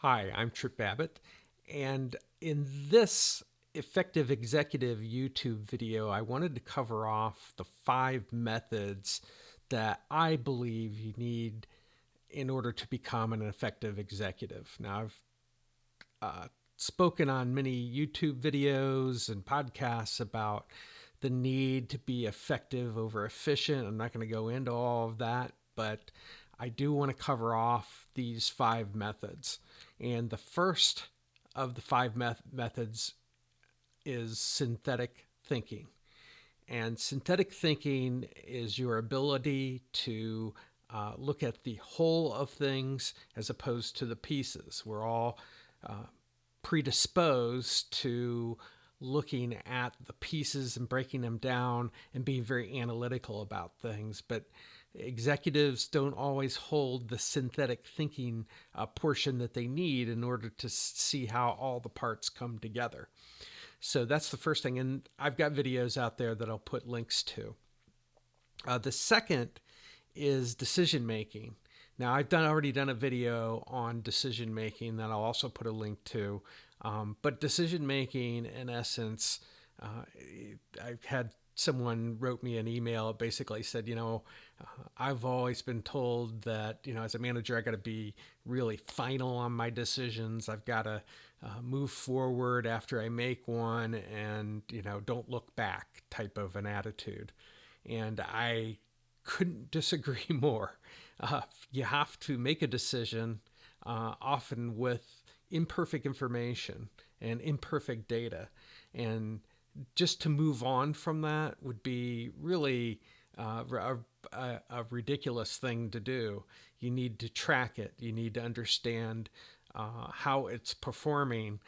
Hi, I'm Trip Babbitt, and in this effective executive YouTube video, I wanted to cover off the 5 methods that I believe you need in order to become an effective executive. Now, I've spoken on many YouTube videos and podcasts about the need to be effective over efficient. I'm not going to go into all of that, but I do want to cover off these 5 methods. And the first of the methods is synthetic thinking. And synthetic thinking is your ability to look at the whole of things as opposed to the pieces. We're all predisposed to looking at the pieces and breaking them down and being very analytical about things. But executives don't always hold the synthetic thinking portion that they need in order to see how all the parts come together. So that's the first thing. And I've got videos out there that I'll put links to. The second is decision making. Now, I've already done a video on decision making that I'll also put a link to. But decision making, in essence, I've had someone wrote me an email, basically said, I've always been told that, as a manager, I got to be really final on my decisions. I've got to move forward after I make one and, don't look back type of an attitude. And I couldn't disagree more. You have to make a decision, often with imperfect information and imperfect data. And just to move on from that would be really a ridiculous thing to do. You need to track it. You need to understand how it's performing.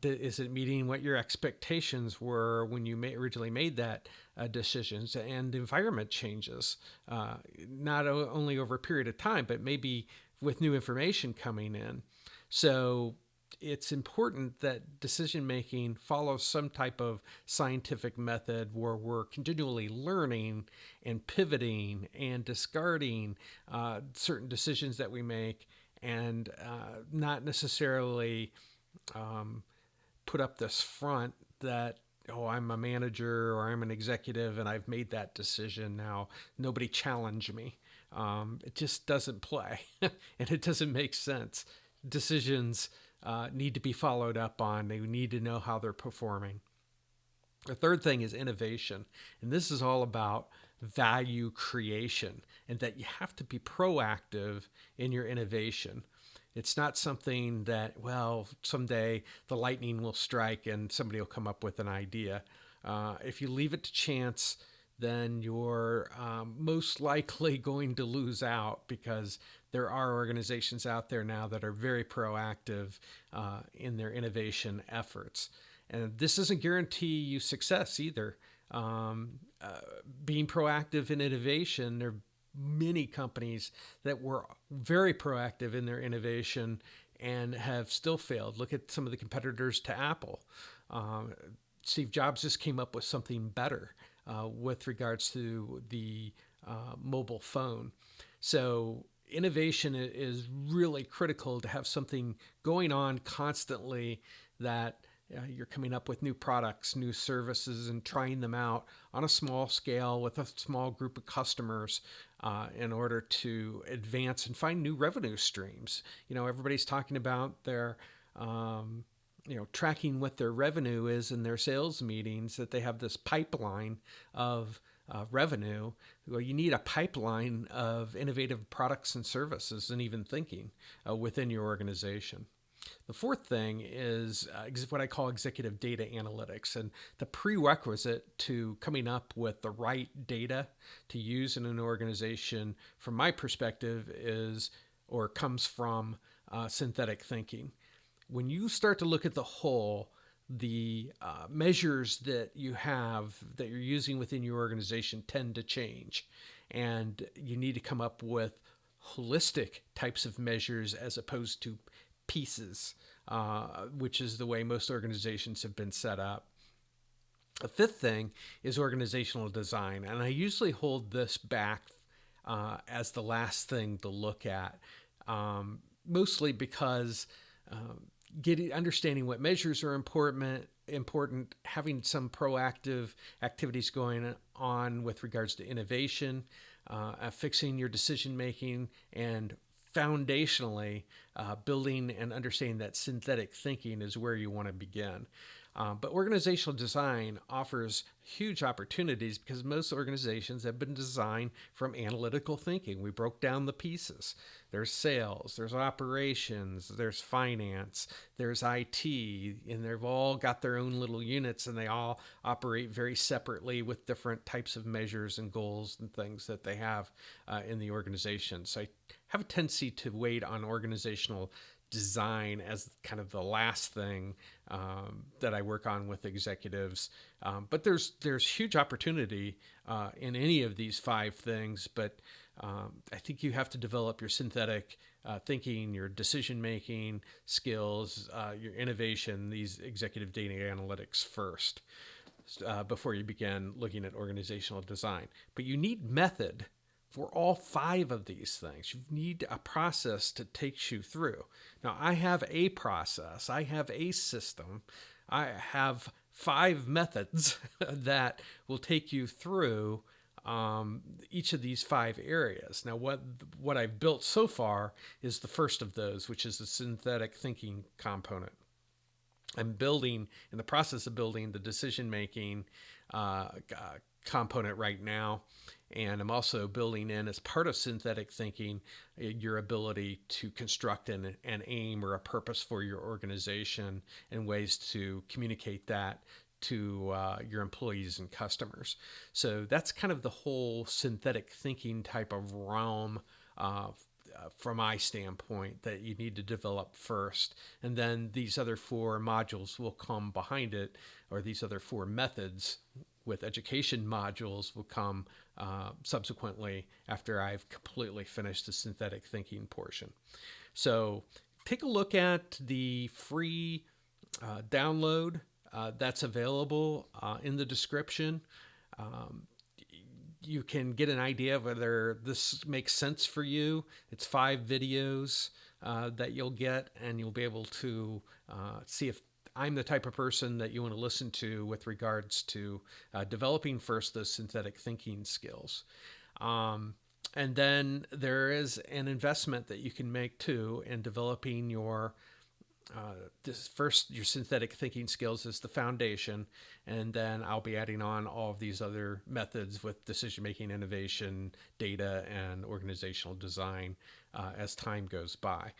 Is it meeting what your expectations were when you originally made that decisions? And environment changes, not only over a period of time, but maybe with new information coming in. So it's important that decision making follows some type of scientific method where we're continually learning and pivoting and discarding certain decisions that we make, and not necessarily put up this front that, oh, I'm a manager or I'm an executive and I've made that decision. Now nobody challenge me. It just doesn't play and it doesn't make sense. Decisions need to be followed up on. They need to know how they're performing. The third thing is innovation. And this is all about value creation and that you have to be proactive in your innovation. It's not something that, well, someday the lightning will strike and somebody will come up with an idea. If you leave it to chance, then you're most likely going to lose out, because there are organizations out there now that are very proactive in their innovation efforts. And this doesn't guarantee you success either. Being proactive in innovation, there are many companies that were very proactive in their innovation and have still failed. Look at some of the competitors to Apple. Steve Jobs just came up with something better with regards to the mobile phone. So innovation is really critical to have something going on constantly, that you're coming up with new products, new services, and trying them out on a small scale with a small group of customers in order to advance and find new revenue streams. Everybody's talking about their tracking what their revenue is in their sales meetings, that they have this pipeline of revenue. Well, you need a pipeline of innovative products and services and even thinking within your organization. The fourth thing is what I call executive data analytics. And the prerequisite to coming up with the right data to use in an organization, from my perspective, comes from synthetic thinking. When you start to look at the whole, the measures that you're using within your organization tend to change. And you need to come up with holistic types of measures as opposed to pieces, which is the way most organizations have been set up. The fifth thing is organizational design. And I usually hold this back as the last thing to look at, mostly because understanding what measures are important, having some proactive activities going on with regards to innovation, fixing your decision making, and foundationally building and understanding that synthetic thinking is where you want to begin. But organizational design offers huge opportunities because most organizations have been designed from analytical thinking. We broke down the pieces. There's sales, there's operations, there's finance, there's IT, and they've all got their own little units and they all operate very separately with different types of measures and goals and things that they have in the organization. So I have a tendency to weight on organizational design as kind of the last thing that I work on with executives. But there's huge opportunity in any of these five things. But I think you have to develop your synthetic thinking, your decision making skills, your innovation, these executive data analytics first before you begin looking at organizational design. But you need method for all five of these things. You need a process to take you through. Now, I have a process, I have a system, I have five methods that will take you through each of these five areas. Now, what I've built so far is the first of those, which is the synthetic thinking component. I'm building, in the process of building the decision-making component right now. And I'm also building in, as part of synthetic thinking, your ability to construct an aim or a purpose for your organization and ways to communicate that to your employees and customers. So that's kind of the whole synthetic thinking type of realm from my standpoint that you need to develop first. And then these other four modules will come behind it, or these other four methods with education modules will come subsequently after I've completely finished the synthetic thinking portion. So take a look at the free download that's available in the description. You can get an idea of whether this makes sense for you. It's 5 videos that you'll get, and you'll be able to see if I'm the type of person that you want to listen to with regards to developing first those synthetic thinking skills. And then there is an investment that you can make too in developing your your synthetic thinking skills as the foundation, and then I'll be adding on all of these other methods with decision-making, innovation, data, and organizational design as time goes by.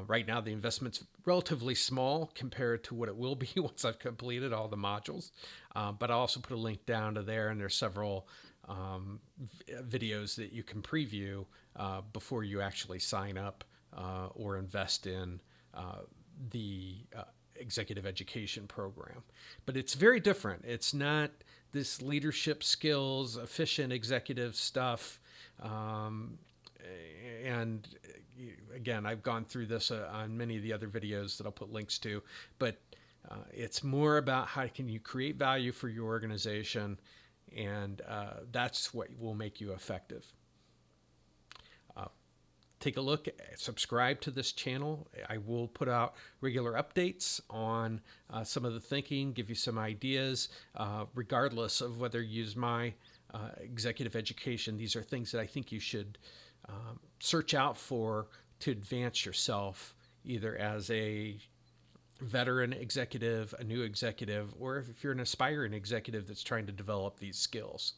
Right now, the investment's relatively small compared to what it will be once I've completed all the modules, but I'll also put a link down to there, and there's several videos that you can preview before you actually sign up or invest in the executive education program. But it's very different. It's not this leadership skills, efficient executive stuff. And again, I've gone through this on many of the other videos that I'll put links to, but it's more about how can you create value for your organization, and that's what will make you effective. Take a look, subscribe to this channel. I will put out regular updates on some of the thinking, give you some ideas, regardless of whether you use my executive education. These are things that I think you should search out for to advance yourself, either as a veteran executive, a new executive, or if you're an aspiring executive that's trying to develop these skills.